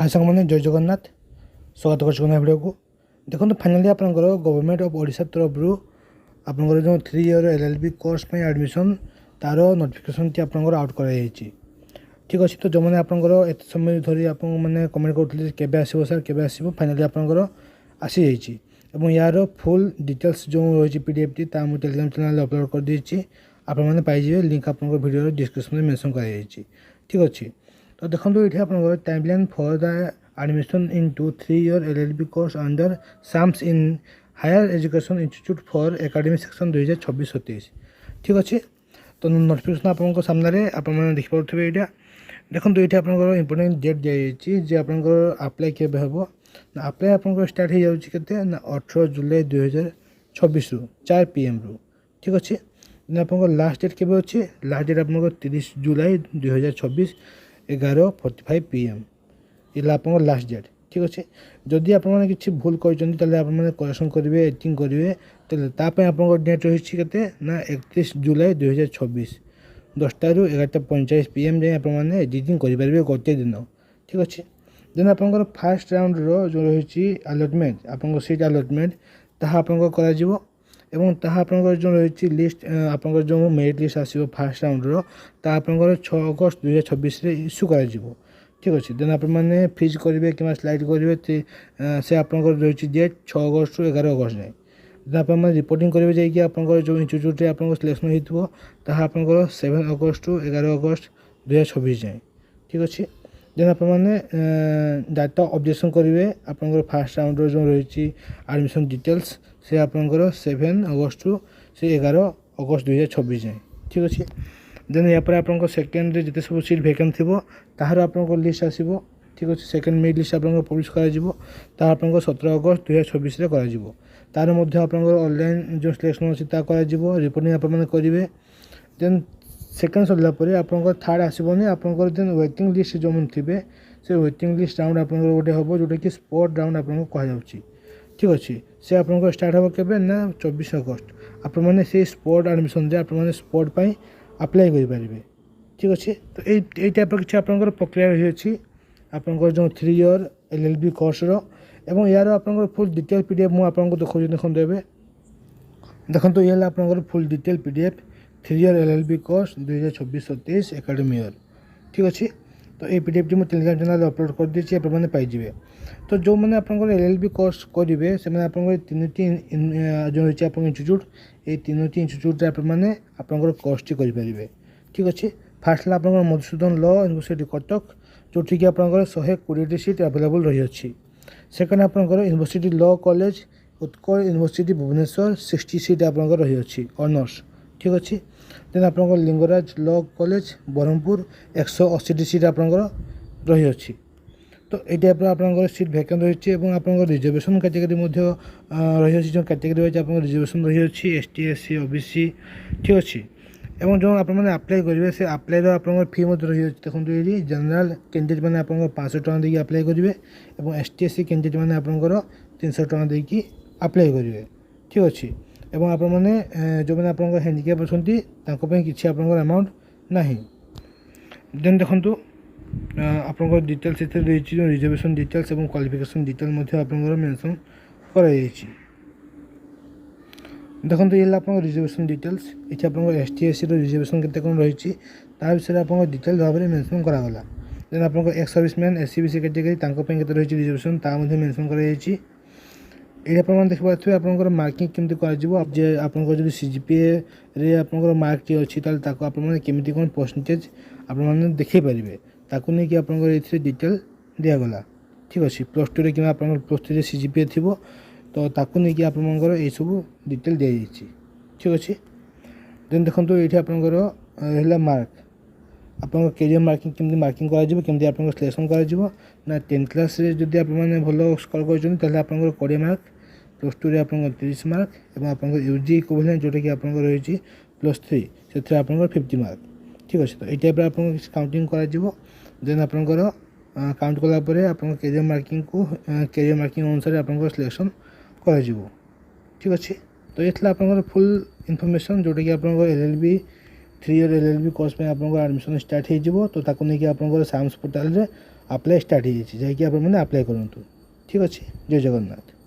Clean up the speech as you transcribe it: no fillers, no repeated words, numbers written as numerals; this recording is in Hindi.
हाय साथी जय जगन्नाथ स्वागत कर भिडियो को देखो फाइनाली आप गवर्नमेंट ऑफ ओडिशा तरफ आपंकर जो 3 ईयर एलएलबी कोर्स में एडमिशन तार नोटिफिकेशन टी आप आउट कराई ठीक अच्छे। तो जो मैंने आपंकर एत समय धरी आप मैंने कमेंट करते केबे आसो सर केबे आसो फाइनाली आपंकर आसी जाइए यार फुल डिटेल्स जो रही पीडीएफ टी मुझे टेलीग्राम चैनल अपलोड कर देती आपने पाइबे लिंक आप वीडियो डिस्क्रिप्शन में मेंशन कराई ठीक अच्छे। तो देखो ये आप timeline for the admission into 3 year LLB course under SAMS in higher education institute for academic section 2026-27 ठीक अच्छे। तो नोटिफिकेशन आपको सामने आपने देखिपे यहाँ देखो ये आप इम्पोर्टेंट डेट दी आपंकर आप्लाय के हम आप्लाय आप स्टार्ट हो जाए 18 जुलाई 2026 4 PM रु ठीक अच्छे। आप लास्ट डेट के अच्छे लास्ट डेट आप 30 जुलाई 2026 11:45 PM ये आप लास्ट डेट ठीक अच्छे। जदि आप किसी भूल कर करेक्शन करेंगे एडिटिंग करेंगे तो आप डेट रही ना 31 जुलाई 2026 10टा ରୁ 11:45 PM जाए आपने एडिटिंग करेंगे गोटे दिन ठीक अच्छे। देन आप फास्ट राउंड जो रही अलटमेंट आप सीट अलटमेंट ताहा आपंकर जो रही लिस्ट आप जो मेरिट लिस्ट आसो फास्ट राउंड आपंकर 6 अगस्त 2026 इश्यू कर ठीक अच्छे। देन आपने फ्रीज करेंगे कि स्लाइड करेंगे से आपंकर रही डेट 6 अगस्त ରୁ 11 अगस्त जाए आप रिपोर्टिंग करेंगे जाकि आपंकर जो इंस्टीट्यूट आप सिलेक्शन होता आपंकर 7 अगस्त ରୁ 11 अगस्त 2026 जाए ठीक अच्छे। देन आपने डाटा ऑब्जेक्शन करेंगे आपंकर फास्ट राउंड जो रही एडमिशन डिटेल्स से आपंकर 7 अगस्त ରୁ 11 अगस्त 2026 जाए ठीक अच्छे। देन या पर आप सेकेंड जिते सब सीट भैकेंट थी तार आप लिस्ट आसो ठीक अच्छे। सेकेंड मेरिट लिस्ट आप पब्लिश कर 17 अगस्त 2026 कर तार आप ऑनलाइन जो सिलेक्शन अच्छी रिपोर्टिंग आप करेंगे। देन सेकेंड सरला आप थर्ड आसोनी आपंकर देन वेटिंग लिस्ट जो मैंने थे से वेटिंग लिस्ट राउंड आप गोटे हम जोटा कि स्पॉट राउंड आपको कहुच्छी ठीक अच्छे। से आप स्टार्ट हम के ना 24 अगस्त आपने से स्पॉट एडमिशन आपने स्पॉट पर अप्लाई करेंगे ठीक अच्छे। तो ये टाइप किसी आप प्रक्रिया रही आपंकर जो 3 ईयर एलएलबी कोर्स एवं यार आप फुल डिटेल पीडीएफ मुझे आपको देखा देखो देखो ये आप full detail PDF 3 year LLB course 2026-27 academy year ठीक अच्छे। तो ये पीडीएफ टी मुझे टेलीग्राम चैनल अपलोड कर देती आपने पाइबे। तो जो मैंने आपंकर एलएलबी कोर्स करेंगे से तीन जो रही आप इंस्टीट्यूट ये 3टी इंस्टीट्यूट आपने आपंकर कोर्स टी करेंगे ठीक अच्छे। फास्ट आप मधुसूदन लॉ यूनिवर्सिटी कटक जो कि आपंकर 120 सीट अवेलेबल रही अच्छी। सेकेंड आपंकर university law college Utkal university Bhubaneswar 60 seat आपंकर रही अच्छी ऑनर्स ठीक अच्छे। देन आप Lingaraj law college Brahmapur 180 seat आपंकर रही अच्छी। तो ये टाइप आप सीट भैकेंट रही है आप रिजर्वेशन कैटेगरी रही जो कैटेगरी वाइज आप रिजर्वेशन रही है ST SC OBC ठीक अच्छे। एवं जो आपने अप्लाई करेंगे से अप्लाई आप फी रही है देखो ये जनरल कैंडिडेट मैंने आप 500 टका देकी अप्लाई करेंगे और ST SC कैंडिडेट मैंने आपंकर 300 टका देकी अप्लाई करेंगे ठीक अच्छे। एवं आपने जो मैंने आप हैंडिकैप अच्छा किसी आप अमाउंट ना। देन देखो आप डिटेल्स रही जो रिजर्वेशन डिटेल्स और क्वालिफिकेशन डिटेल आप मेंशन कराई देखो ये आप रिजर्वेशन डिटेल्स ये आप ST SC रिजर्वेशन केते कौन रही विषय आप डिटेल भाव में मेंशन करागला। देन आप ex serviceman SC BC category के रही रिजर्वेशन मेंशन कराई ये आप देखिए आप मार्किंग केमती कर CGPA रे आप मार्क टी अच्छी केमी कौन परसेंटेज आपने देखे पारे ताकू नहीं कि आप डिटेल दिगला ठीक अच्छे। +2 रे कि +3 CGPA थी तो ताकू नहीं कि आपंकर ये सब डिटेल दी जाइए ठीक अच्छे। देन देखो ये आपंकर रहा मार्क आप कैरियर मार्किंग केमती मार्किंग करमती आप सिलेक्शन कर 10th क्लास जब आप भल स्कोर कर आप 20 मार्क +2 रे आप 30 मार्क और आप UG इक्विवेलेंट जोटा कि आप रही +3 से आप 50 मार्क ठीक अच्छे। तो ये टाइप आप काउंटिंग कर देन आपंकर काउंट कलापर आप कैरियर मार्किंग को कैरियर मार्किंग अनुसार आप सिलेक्शन कर ठीक अच्छे। तो ये आप फुल इनफॉरमेशन जोटा कि आप LLB 3 ईयर LLB कोर्स में आप एडमिशन स्टार्ट हो तो नहीं कि आप साम्स पोर्टाल ଆପ୍ଲାଏ ଷ୍ଟାର୍ଟ ହେଇଯାଇଛି, ଯାଇକି ଆପଣମାନେ ଆପ୍ଲାଏ କରନ୍ତୁ। ଠିକ୍ ଅଛି, ଜୟ ଜଗନ୍ନାଥ।